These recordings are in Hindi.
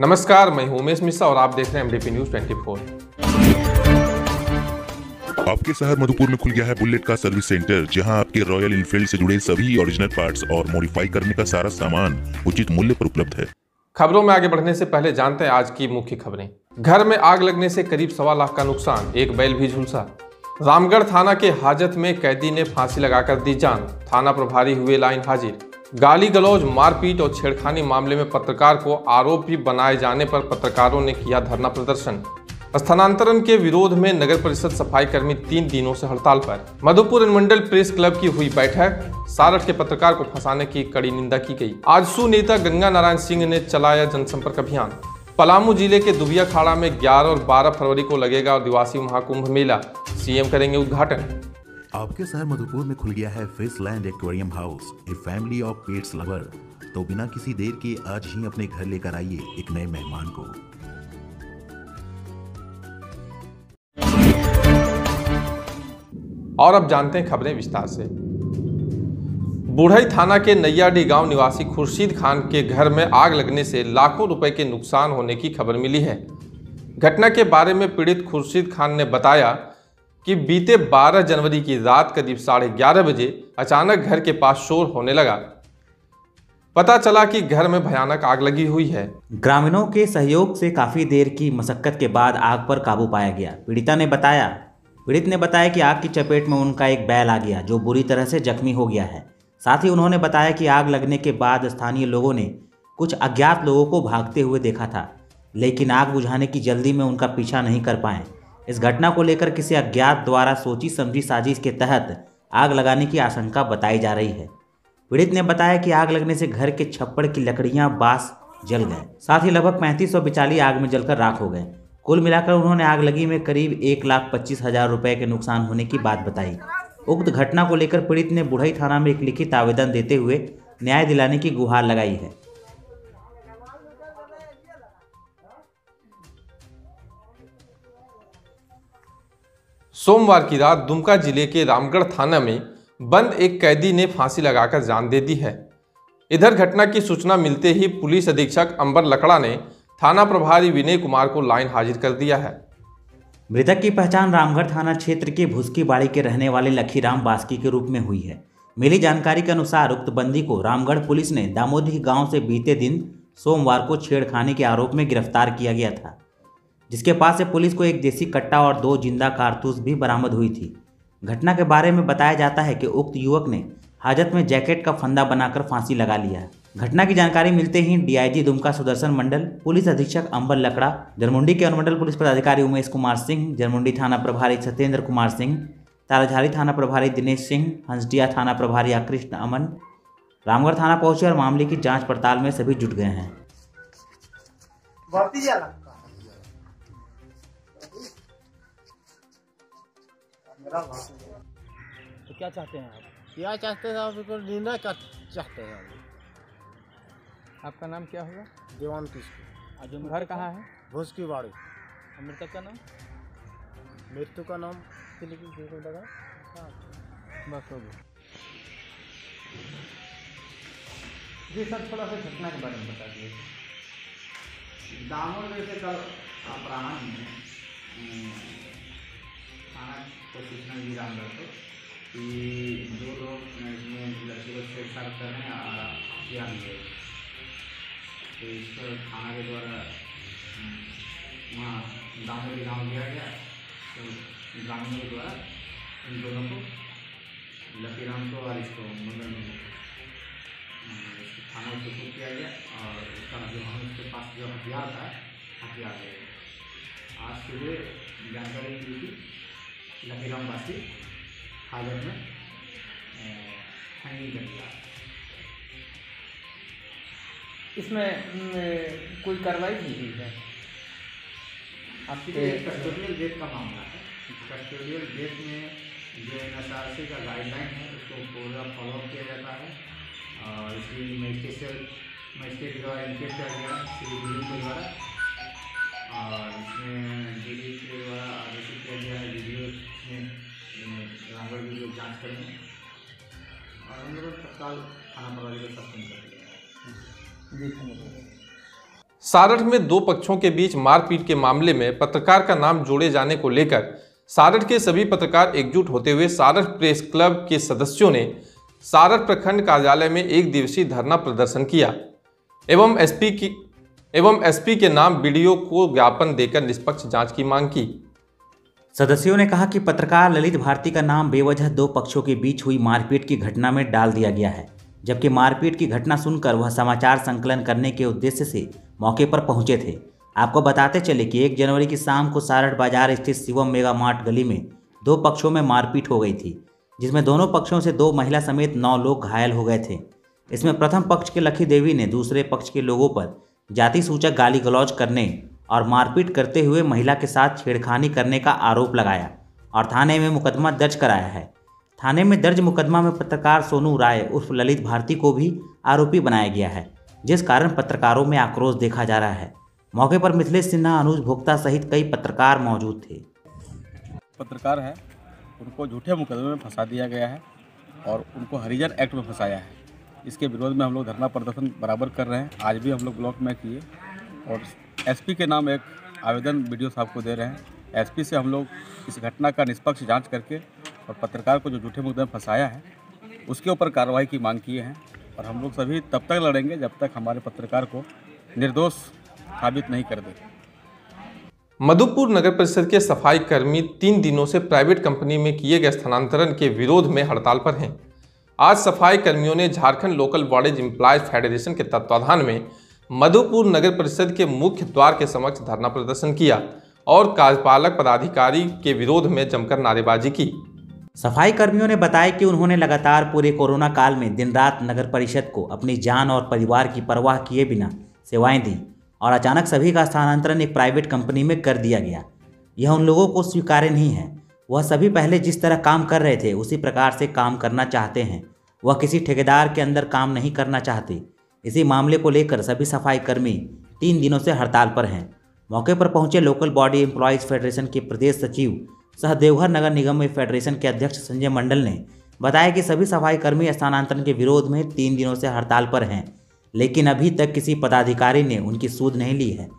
नमस्कार, मैं हूं उमेश मिश्रा और आप देख रहे हैं एमडीपी न्यूज 24। आपके शहर मधुपुर में खुल गया है बुलेट का सर्विस सेंटर, जहां आपके रॉयल इनफील्ड से जुड़े सभी ओरिजिनल पार्ट्स और मॉडिफाई करने का सारा सामान उचित मूल्य पर उपलब्ध है। खबरों में आगे बढ़ने से पहले जानते हैं आज की मुख्य खबरें। घर में आग लगने से करीब 1.25 लाख का नुकसान, एक बैल भी झुलसा। रामगढ़ थाना के हाजत में कैदी ने फांसी लगाकर दी जान, थाना प्रभारी हुए लाइन हाजिर। गाली गलौज, मारपीट और छेड़खानी मामले में पत्रकार को आरोपी बनाए जाने पर पत्रकारों ने किया धरना प्रदर्शन। स्थानांतरण के विरोध में नगर परिषद सफाई कर्मी 3 दिनों से हड़ताल पर। मधुपुर अनुमंडल प्रेस क्लब की हुई बैठक, सारठ के पत्रकार को फंसाने की कड़ी निंदा की गई। आजसू नेता गंगा नारायण सिंह ने चलाया जनसंपर्क अभियान। पलामू जिले के दुबिया खाड़ा में 11 और 12 फरवरी को लगेगा आदिवासी महाकुंभ मेला, सीएम करेंगे उद्घाटन। आपके शहर मधुपुर में खुल गया है Fishland aquarium house, a family of pets lover. तो बिना किसी देर के आज ही अपने घर लेकर आइए एक नए मेहमान को। और अब जानते हैं खबरें विस्तार से। बुढ़ई थाना के नैयाडी गांव निवासी खुर्शीद खान के घर में आग लगने से लाखों रुपए के नुकसान होने की खबर मिली है। घटना के बारे में पीड़ित खुर्शीद खान ने बताया कि बीते 12 जनवरी की रात करीब 11:30 बजे अचानक घर के पास शोर होने लगा। पता चला कि घर में भयानक आग लगी हुई है। ग्रामीणों के सहयोग से काफी देर की मशक्कत के बाद आग पर काबू पाया गया। पीड़ित ने बताया कि आग की चपेट में उनका एक बैल आ गया, जो बुरी तरह से जख्मी हो गया है। साथ ही उन्होंने बताया कि आग लगने के बाद स्थानीय लोगों ने कुछ अज्ञात लोगों को भागते हुए देखा था, लेकिन आग बुझाने की जल्दी में उनका पीछा नहीं कर पाए। इस घटना को लेकर किसी अज्ञात द्वारा सोची समझी साजिश के तहत आग लगाने की आशंका बताई जा रही है। पीड़ित ने बताया कि आग लगने से घर के छप्पड़ की लकड़ियां, बांस जल गए। साथ ही लगभग 3540 आग में जलकर राख हो गए। कुल मिलाकर उन्होंने आग लगी में करीब 1,25,000 रुपए के नुकसान होने की बात बताई। उक्त घटना को लेकर पीड़ित ने बुढ़ई थाना में एक लिखित आवेदन देते हुए न्याय दिलाने की गुहार लगाई है। सोमवार की रात दुमका जिले के रामगढ़ थाना में बंद एक कैदी ने फांसी लगाकर जान दे दी है। इधर घटना की सूचना मिलते ही पुलिस अधीक्षक अंबर लकड़ा ने थाना प्रभारी विनय कुमार को लाइन हाजिर कर दिया है। मृतक की पहचान रामगढ़ थाना क्षेत्र के भुसकी बाड़ी के रहने वाले लखीराम बास्की के रूप में हुई है। मिली जानकारी के अनुसार उक्त बंदी को रामगढ़ पुलिस ने दामोदी गांव से बीते दिन सोमवार को छेड़खानी के आरोप में गिरफ्तार किया गया था, जिसके पास से पुलिस को एक देसी कट्टा और 2 जिंदा कारतूस भी बरामद हुई थी। घटना के बारे में बताया जाता है कि उक्त युवक ने हाजत में जैकेट का फंदा बनाकर फांसी लगा लिया। घटना की जानकारी मिलते ही डीआईजी दुमका सुदर्शन मंडल, पुलिस अधीक्षक अंबर लकड़ा, जरमुंडी के अनुमंडल पुलिस पदाधिकारी उमेश कुमार सिंह, जरमुंडी थाना प्रभारी सत्येंद्र कुमार सिंह, ताराझारी थाना प्रभारी दिनेश सिंह, हंसडिया थाना प्रभारी कृष्ण अमन रामगढ़ थाना पहुंचे और मामले की जांच पड़ताल में सभी जुट गए हैं। तो क्या चाहते हैं आप? क्या चाहते हैं आप? तो निर्णय क्या चाहते हैं आप? आपका नाम क्या होगा? देवान किसको? घर कहाँ है? भुसकी बाड़ी। मृतक का नाम? मृत्यु का नाम लगा बस हो गया जी सर। थोड़ा सा घटना के बारे में बता दीजिए। दामोद में से कल अपराह्न में थाना को सूचना मिली रामगढ़ को कि 2 लोग इसमें लड़की को छेड़छाड़ कर रहे हैं और हथियार लिए। तो इस पर थाना के द्वारा वहाँ दामोदी गाँव दिया गया। तो ग्रामीणों के द्वारा इन दोनों को, लकीराम को और इसको मंगल थाना को सूचित किया गया और उसका जो हम उसके पास जो हथियार था, हथियार ले गए। आज सुबह जानकारी मिली थी लकीराम बासी हाजत में हैंगिंग कर दिया। इसमें कोई कार्रवाई की गई है आपकी? कस्टोडियल डेथ का मामला है। कस्टोडियल डेथ में जो एनएसआरसी का गाइडलाइन है उसको पूरा फॉलोअप किया जाता है और इसकी मजिस्ट्रेट द्वारा इनक्वेस्ट किया गया श्री गुरु के द्वारा और इसमें डीडी के द्वारा आदेशित किया गया है वीडियो में रामगढ़ वीडियो जाँच करेंगे और हम लोग तत्काल थाना प्रभारी को सस्पेंड कर दिया है। सारठ में दो पक्षों के बीच मारपीट के मामले में पत्रकार का नाम जोड़े जाने को लेकर सारठ के सभी पत्रकार एकजुट होते हुए सारठ प्रेस क्लब के सदस्यों ने सारठ प्रखंड कार्यालय में एक दिवसीय धरना प्रदर्शन किया एवं एसपी के नाम वीडियो को ज्ञापन देकर निष्पक्ष जांच की मांग की। सदस्यों ने कहा कि पत्रकार ललित भारती का नाम बेवजह दो पक्षों के बीच हुई मारपीट की घटना में डाल दिया गया है, जबकि मारपीट की घटना सुनकर वह समाचार संकलन करने के उद्देश्य से मौके पर पहुंचे थे। आपको बताते चले कि 1 जनवरी की शाम को सारठ बाजार स्थित शिवम मेगा मार्ट गली में दो पक्षों में मारपीट हो गई थी, जिसमें दोनों पक्षों से 2 महिला समेत 9 लोग घायल हो गए थे। इसमें प्रथम पक्ष के लखी देवी ने दूसरे पक्ष के लोगों पर जाति सूचक गाली गलौज करने और मारपीट करते हुए महिला के साथ छेड़खानी करने का आरोप लगाया और थाने में मुकदमा दर्ज कराया है। थाने में दर्ज मुकदमा में पत्रकार सोनू राय उर्फ ललित भारती को भी आरोपी बनाया गया है, जिस कारण पत्रकारों में आक्रोश देखा जा रहा है। मौके पर मिथिलेश सिन्हा, अनुज भोक्ता सहित कई पत्रकार मौजूद थे। पत्रकार है, उनको झूठे मुकदमे में फंसा दिया गया है और उनको हरिजन एक्ट में फंसाया है। इसके विरोध में हम लोग धरना प्रदर्शन बराबर कर रहे हैं। आज भी हम लोग ब्लॉक में किए और एसपी के नाम एक आवेदन वीडियो साहब को दे रहे हैं। एसपी से हम लोग इस घटना का निष्पक्ष जांच करके और पत्रकार को जो झूठे मुकदमे में फंसाया है उसके ऊपर कार्रवाई की मांग किए हैं और हम लोग सभी तब तक लड़ेंगे जब तक हमारे पत्रकार को निर्दोष साबित नहीं कर दे। मधुपुर नगर परिषद के सफाई कर्मी 3 दिनों से प्राइवेट कंपनी में किए गए स्थानांतरण के विरोध में हड़ताल पर हैं। आज सफाई कर्मियों ने Jharkhand local bodies employees federation के तत्वाधान में मधुपुर नगर परिषद के मुख्य द्वार के समक्ष धरना प्रदर्शन किया और कार्यपालक पदाधिकारी के विरोध में जमकर नारेबाजी की। सफाई कर्मियों ने बताया कि उन्होंने लगातार पूरे कोरोना काल में दिन रात नगर परिषद को अपनी जान और परिवार की परवाह किए बिना सेवाएं दी और अचानक सभी का स्थानांतरण एक प्राइवेट कंपनी में कर दिया गया। यह उन लोगों को स्वीकार्य नहीं है। वह सभी पहले जिस तरह काम कर रहे थे उसी प्रकार से काम करना चाहते हैं। वह किसी ठेकेदार के अंदर काम नहीं करना चाहते। इसी मामले को लेकर सभी सफाई कर्मी 3 दिनों से हड़ताल पर हैं। मौके पर पहुंचे लोकल बॉडी एम्प्लॉयज़ फेडरेशन के प्रदेश सचिव सह देवघर नगर निगम में फेडरेशन के अध्यक्ष संजय मंडल ने बताया कि सभी सफाई कर्मी स्थानांतरण के विरोध में 3 दिनों से हड़ताल पर हैं, लेकिन अभी तक किसी पदाधिकारी ने उनकी सूद नहीं ली है।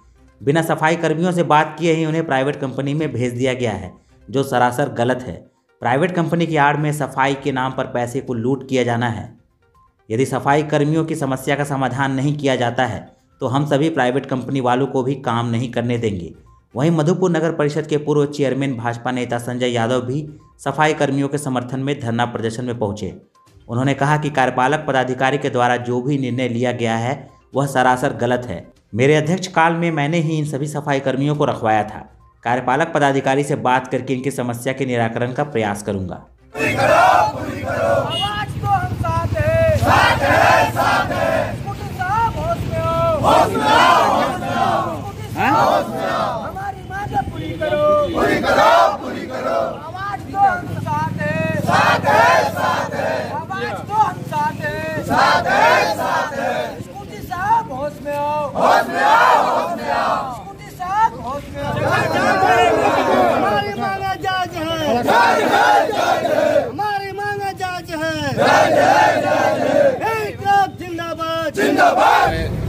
बिना सफाई कर्मियों से बात किए ही उन्हें प्राइवेट कंपनी में भेज दिया गया है, जो सरासर गलत है। प्राइवेट कंपनी की आड़ में सफाई के नाम पर पैसे को लूट किया जाना है। यदि सफाई कर्मियों की समस्या का समाधान नहीं किया जाता है तो हम सभी प्राइवेट कंपनी वालों को भी काम नहीं करने देंगे। वहीं मधुपुर नगर परिषद के पूर्व चेयरमैन भाजपा नेता संजय यादव भी सफाई कर्मियों के समर्थन में धरना प्रदर्शन में पहुंचे। उन्होंने कहा कि कार्यपालक पदाधिकारी के द्वारा जो भी निर्णय लिया गया है वह सरासर गलत है। मेरे अध्यक्ष काल में मैंने ही इन सभी सफाई कर्मियों को रखवाया था। कार्यपालक पदाधिकारी से बात करके इनकी समस्या के निराकरण का प्रयास करूंगा।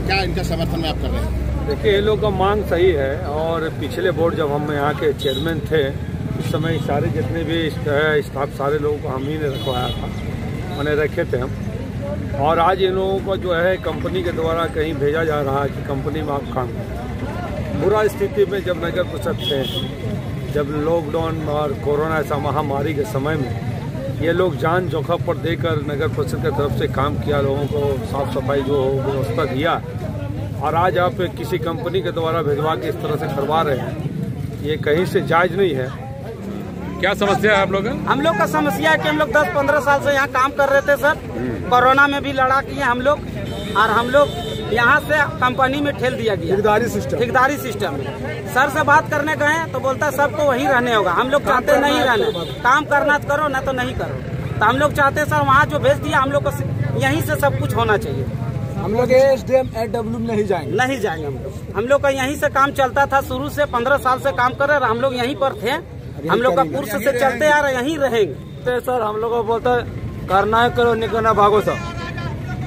क्या इनका समर्थन में आप कर रहे हैं? देखिए, ये लोग का मांग सही है और पिछले बोर्ड जब हम यहाँ के चेयरमैन थे उस समय सारे जितने भी स्टाफ सारे लोगों को हम ही ने रखवाया था, मैंने रखे थे हम। और आज इन लोगों को जो है कंपनी के द्वारा कहीं भेजा जा रहा है कि कंपनी में आप काम करें। बुरा स्थिति में जब नगर परिषद थे, जब लॉकडाउन और कोरोना ऐसा महामारी के समय में ये लोग जान जोखिम पर देकर नगर परिषद की तरफ से काम किया, लोगों को साफ सफाई जो व्यवस्था दिया, और आज आप किसी कंपनी के द्वारा भिजवा के इस तरह से करवा रहे हैं, ये कहीं से जायज नहीं है। क्या समस्या है आप लोग? हम लोग का समस्या है कि हम लोग 10-15 साल से यहाँ काम कर रहे थे सर। कोरोना में भी लड़ा किए हम लोग, और हम लोग यहाँ से कंपनी में ठेल दिया गया ठेकेदारी सिस्टम में। सर से बात करने गए तो बोलता है सबको वहीं रहने होगा। हम लोग चाहते नहीं रहने, काम करना तो करो, ना तो नहीं करो। तो हम लोग चाहते सर वहाँ जो भेज दिया हम लोग को यहीं से सब कुछ होना चाहिए। हम लोग SDM AW नहीं जाएंगे हम लोग का यहीं से काम चलता था शुरू से। 15 साल से काम कर रहे, हम लोग यहीं पर थे। हम लोग का पुरुष से चलते आ रहे, यहीं रहेंगे। तो सर हम लोग को बोलता है करना है करो, नहीं करना भागो सब।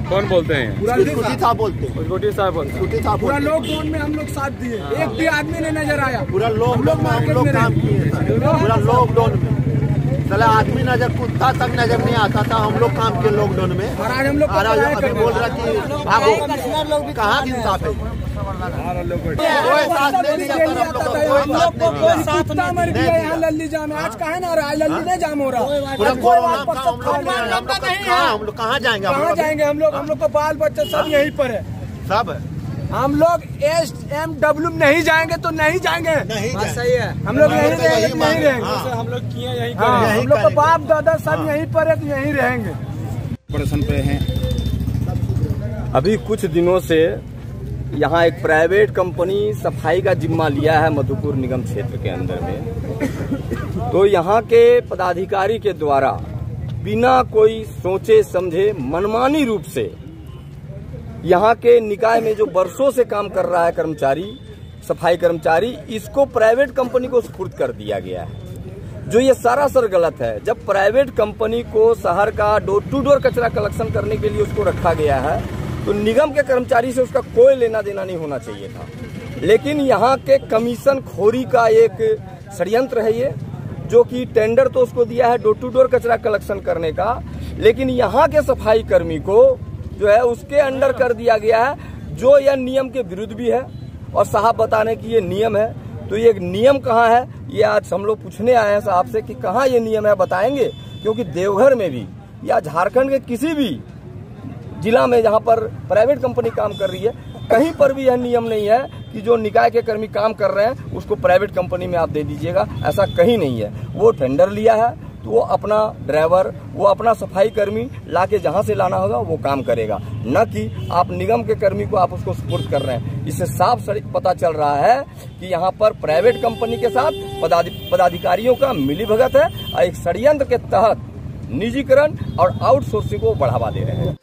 कौन बोलते हैं? स्कूटी साहब बोलते हैं। स्कूटी साहब बोलते हैं। पूरा लॉकडाउन में हम लोग साथ दिए, एक भी आदमी नहीं नजर आया। पूरा लॉकडाउन में हम लोग काम किए, पूरा लॉकडाउन में चला आदमी नजर, कुत्ता तक नजर नहीं आता था। हम लोग काम किए लॉकडाउन में। और आज हम लोग अभी बोल रहा कि भागो, कहाँ इंसाफ है? यहाँ लल्ली जाम है, आज कहाँ ना रहा है? लल्ली नहीं जाम हो रहा। पूरा हम लोग कहाँ जाएंगे? हम लोग का बाल बच्चा सब यहीं पर है, सब हम लोग SMW नहीं जाएंगे तो नहीं जाएंगे। नहीं सही है, हम लोग यहीं रहेंगे, नहीं रहेंगे। हम लोग किए यहीं, हम लोग का बाप दादा सब यहीं पर है तो यहीं रहेंगे। प्रदर्शन पे हैं। अभी कुछ दिनों से यहाँ एक प्राइवेट कंपनी सफाई का जिम्मा लिया है मधुपुर निगम क्षेत्र के अंदर में। तो यहाँ के पदाधिकारी के द्वारा बिना कोई सोचे समझे मनमानी रूप से यहाँ के निकाय में जो वर्षों से काम कर रहा है कर्मचारी, सफाई कर्मचारी, इसको प्राइवेट कंपनी को सुपुर्द कर दिया गया है, जो ये सरासर गलत है। जब प्राइवेट कंपनी को शहर का डोर टू डोर कचरा कलेक्शन करने के लिए उसको रखा गया है तो निगम के कर्मचारी से उसका कोई लेना देना नहीं होना चाहिए था। लेकिन यहाँ के कमीशन खोरी का एक षड्यंत्र है ये, जो कि टेंडर तो उसको दिया है डोर टू डोर कचरा कलेक्शन करने का, लेकिन यहाँ के सफाई कर्मी को जो है उसके अंडर कर दिया गया है, जो यह नियम के विरुद्ध भी है। और साहब बताने की ये नियम है, तो ये नियम कहाँ है ये आज हम लोग पूछने आए हैं साहब से कि कहाँ ये नियम है, बताएंगे। क्योंकि देवघर में भी या झारखंड के किसी भी जिला में जहाँ पर प्राइवेट कंपनी काम कर रही है, कहीं पर भी यह नियम नहीं है कि जो निकाय के कर्मी काम कर रहे हैं उसको प्राइवेट कंपनी में आप दे दीजिएगा, ऐसा कहीं नहीं है। वो टेंडर लिया है तो वो अपना ड्राइवर, वो अपना सफाई कर्मी लाके जहां से लाना होगा वो काम करेगा, न कि आप निगम के कर्मी को आप उसको सुपुर्द कर रहे हैं। इससे साफ पता चल रहा है कि यहाँ पर प्राइवेट कंपनी के साथ पदाधिकारियों का मिलीभगत है और एक षड्यंत्र के तहत निजीकरण और आउटसोर्सिंग को बढ़ावा दे रहे हैं।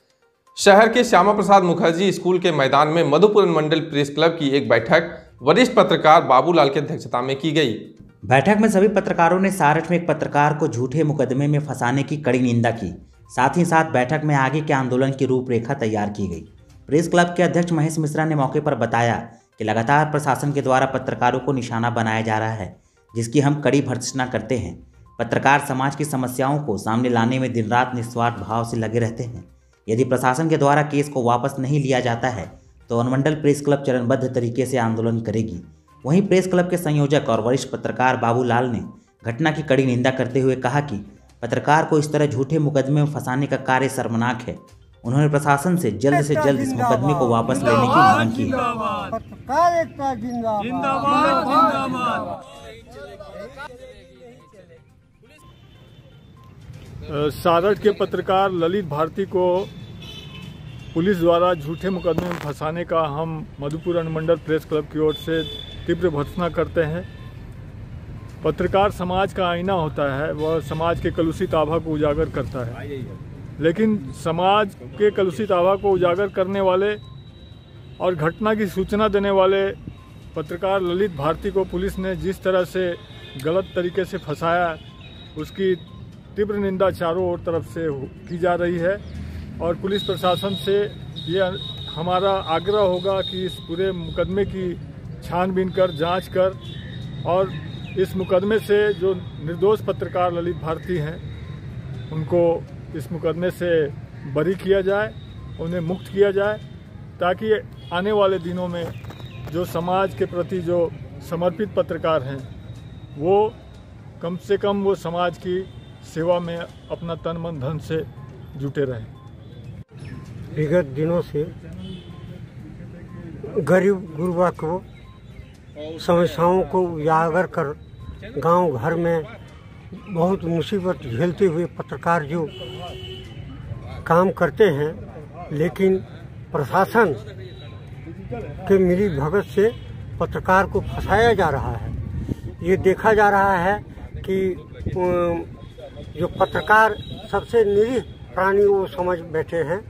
शहर के श्यामा प्रसाद मुखर्जी स्कूल के मैदान में मधुपुर मंडल प्रेस क्लब की एक बैठक वरिष्ठ पत्रकार बाबूलाल की अध्यक्षता में की गई। बैठक में सभी पत्रकारों ने सारठ में एक पत्रकार को झूठे मुकदमे में फंसाने की कड़ी निंदा की। साथ ही साथ बैठक में आगे के आंदोलन की रूपरेखा तैयार की गई। प्रेस क्लब के अध्यक्ष महेश मिश्रा ने मौके पर बताया कि लगातार प्रशासन के द्वारा पत्रकारों को निशाना बनाया जा रहा है, जिसकी हम कड़ी भर्त्सना करते हैं। पत्रकार समाज की समस्याओं को सामने लाने में दिन रात निस्वार्थ भाव से लगे रहते हैं। यदि प्रशासन के द्वारा केस को वापस नहीं लिया जाता है तो अनुमंडल प्रेस क्लब चरणबद्ध तरीके से आंदोलन करेगी। वहीं प्रेस क्लब के संयोजक और वरिष्ठ पत्रकार बाबूलाल ने घटना की कड़ी निंदा करते हुए कहा कि पत्रकार को इस तरह झूठे मुकदमे में फंसाने का कार्य शर्मनाक है। उन्होंने प्रशासन से जल्द इस मुकदमे को वापस लेने की मांग की। सारठ के पत्रकार ललित भारती को पुलिस द्वारा झूठे मुकदमे में फंसाने का हम मधुपुर अनुमंडल प्रेस क्लब की ओर से तीव्र भर्त्सना करते हैं। पत्रकार समाज का आईना होता है, वह समाज के कलुषित आभा को उजागर करता है, लेकिन समाज के कलुषित आभा को उजागर करने वाले और घटना की सूचना देने वाले पत्रकार ललित भारती को पुलिस ने जिस तरह से गलत तरीके से फंसाया, उसकी तीव्र निंदा चारों ओर तरफ से की जा रही है। और पुलिस प्रशासन से ये हमारा आग्रह होगा कि इस पूरे मुकदमे की छानबीन कर, जांच कर और इस मुकदमे से जो निर्दोष पत्रकार ललित भारती हैं उनको इस मुकदमे से बरी किया जाए, उन्हें मुक्त किया जाए, ताकि आने वाले दिनों में जो समाज के प्रति जो समर्पित पत्रकार हैं वो कम से कम वो समाज की सेवा में अपना तन मन धन से जुटे रहें। विगत दिनों से गरीब गुरबा को समस्याओं को उजागर कर गांव घर में बहुत मुसीबत झेलते हुए पत्रकार जो काम करते हैं, लेकिन प्रशासन के मिली भगत से पत्रकार को फंसाया जा रहा है। ये देखा जा रहा है कि जो पत्रकार सबसे निरीह प्राणी वो समझ बैठे हैं,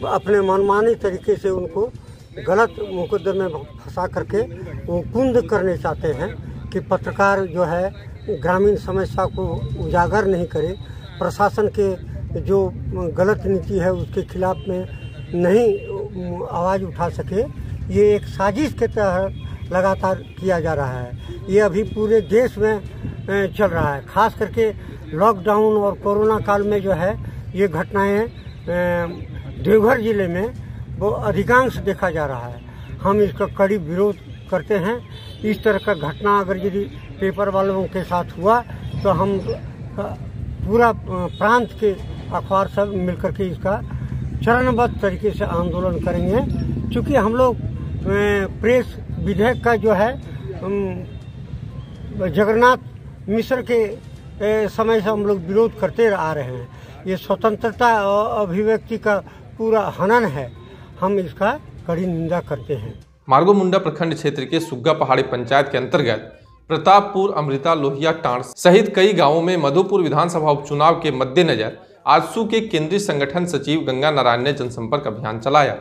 अपने मनमानी तरीके से उनको गलत मुकदमे में फंसा करके वो कुंद करने चाहते हैं कि पत्रकार जो है ग्रामीण समस्या को उजागर नहीं करे, प्रशासन के जो गलत नीति है उसके खिलाफ में नहीं आवाज़ उठा सके, ये एक साजिश के तहत लगातार किया जा रहा है। ये अभी पूरे देश में चल रहा है, खास करके लॉकडाउन और कोरोना काल में जो है ये घटनाएं देवघर जिले में वो अधिकांश देखा जा रहा है। हम इसका कड़ी विरोध करते हैं। इस तरह का घटना अगर यदि पेपर वालों के साथ हुआ तो हम पूरा प्रांत के अखबार सब मिलकर के इसका चरणबद्ध तरीके से आंदोलन करेंगे। क्योंकि हम लोग प्रेस विधेयक का जो है जगन्नाथ मिश्र के समय से हम लोग विरोध करते आ रहे हैं। ये स्वतंत्रता अभिव्यक्ति का पूरा हनन है, हम इसका कड़ी निंदा करते हैं। मार्गो मुंडा प्रखंड क्षेत्र के सुग्गा पहाड़ी पंचायत के अंतर्गत प्रतापपुर, अमृता, लोहिया, टांड सहित कई गांवों में मधुपुर विधानसभा उपचुनाव के मद्देनजर आजसू के केंद्रीय संगठन सचिव गंगा नारायण ने जनसंपर्क अभियान चलाया।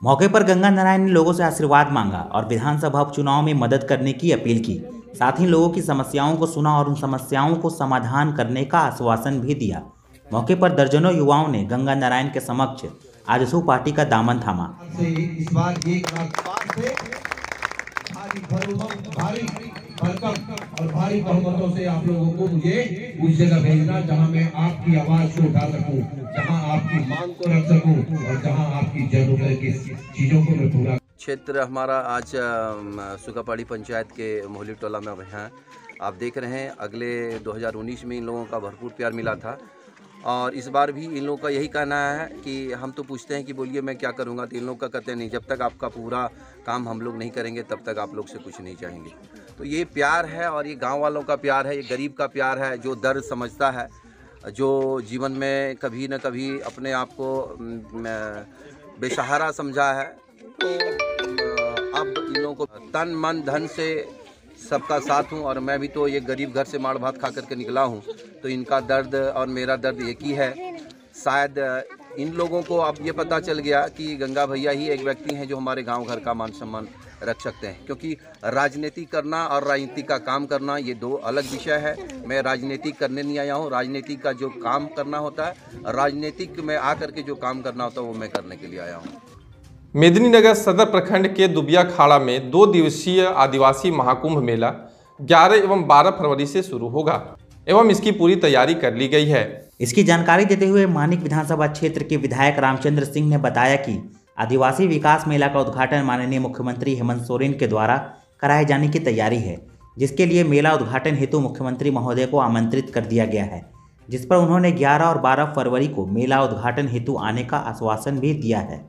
मौके पर गंगा नारायण ने लोगों से आशीर्वाद मांगा और विधानसभा उपचुनाव में मदद करने की अपील की। साथ ही लोगों की समस्याओं को सुना और उन समस्याओं को समाधान करने का आश्वासन भी दिया। मौके पर दर्जनों युवाओं ने गंगा नारायण के समक्ष आजसू पार्टी का दामन थामा। इस बार भारी बहुमतों से आप लोगों को मुझे उस जगह भेजना जहां मैं आपकी आवाज को उठा सकूं, जहां आपकी मांग को रख सकूं और जहां आपकी जरूरत की चीजों को मैं पूरा। क्षेत्र हमारा आज सुग्गा पहाड़ी पंचायत के मोहली टोला में हैं। आप देख रहे हैं अगले 2019 में इन लोगों का भरपूर प्यार मिला था और इस बार भी इन लोगों का यही कहना है कि हम तो पूछते हैं कि बोलिए मैं क्या करूंगा, तो इन लोग का कहते नहीं, जब तक आपका पूरा काम हम लोग नहीं करेंगे तब तक आप लोग से कुछ नहीं चाहेंगे। तो ये प्यार है और ये गांव वालों का प्यार है, ये गरीब का प्यार है, जो दर्द समझता है, जो जीवन में कभी न कभी अपने आप को बेसहारा समझा है। तो अब इन लोगों को तन मन धन से सबका साथ हूँ और मैं भी तो ये गरीब घर से माड़ भात खा करके निकला हूँ, तो इनका दर्द और मेरा दर्द एक ही है। शायद इन लोगों को अब ये पता चल गया कि गंगा भैया ही एक व्यक्ति हैं जो हमारे गांव घर का मान सम्मान रख सकते हैं, क्योंकि राजनीति करना और राजनीति का काम करना ये दो अलग विषय है। मैं राजनीति करने नहीं आया हूँ, राजनीति का जो काम करना होता है, राजनीतिक में आकर के जो काम करना होता है वो मैं करने के लिए आया हूँ। मेदिनीनगर सदर प्रखंड के दुबिया खाड़ा में 2 दिवसीय आदिवासी महाकुंभ मेला 11 एवं 12 फरवरी से शुरू होगा एवं इसकी पूरी तैयारी कर ली गई है। इसकी जानकारी देते हुए मानिक विधानसभा क्षेत्र के विधायक रामचंद्र सिंह ने बताया कि आदिवासी विकास मेला का उद्घाटन माननीय मुख्यमंत्री हेमंत सोरेन के द्वारा कराए जाने की तैयारी है, जिसके लिए मेला उद्घाटन हेतु मुख्यमंत्री महोदय को आमंत्रित कर दिया गया है, जिस पर उन्होंने 11 और 12 फरवरी को मेला उद्घाटन हेतु आने का आश्वासन भी दिया है।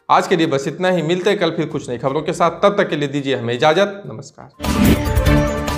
आज के लिए बस इतना ही। मिलते हैं कल फिर कुछ नई खबरों के साथ। तब तक के लिए दीजिए हमें इजाजत। नमस्कार।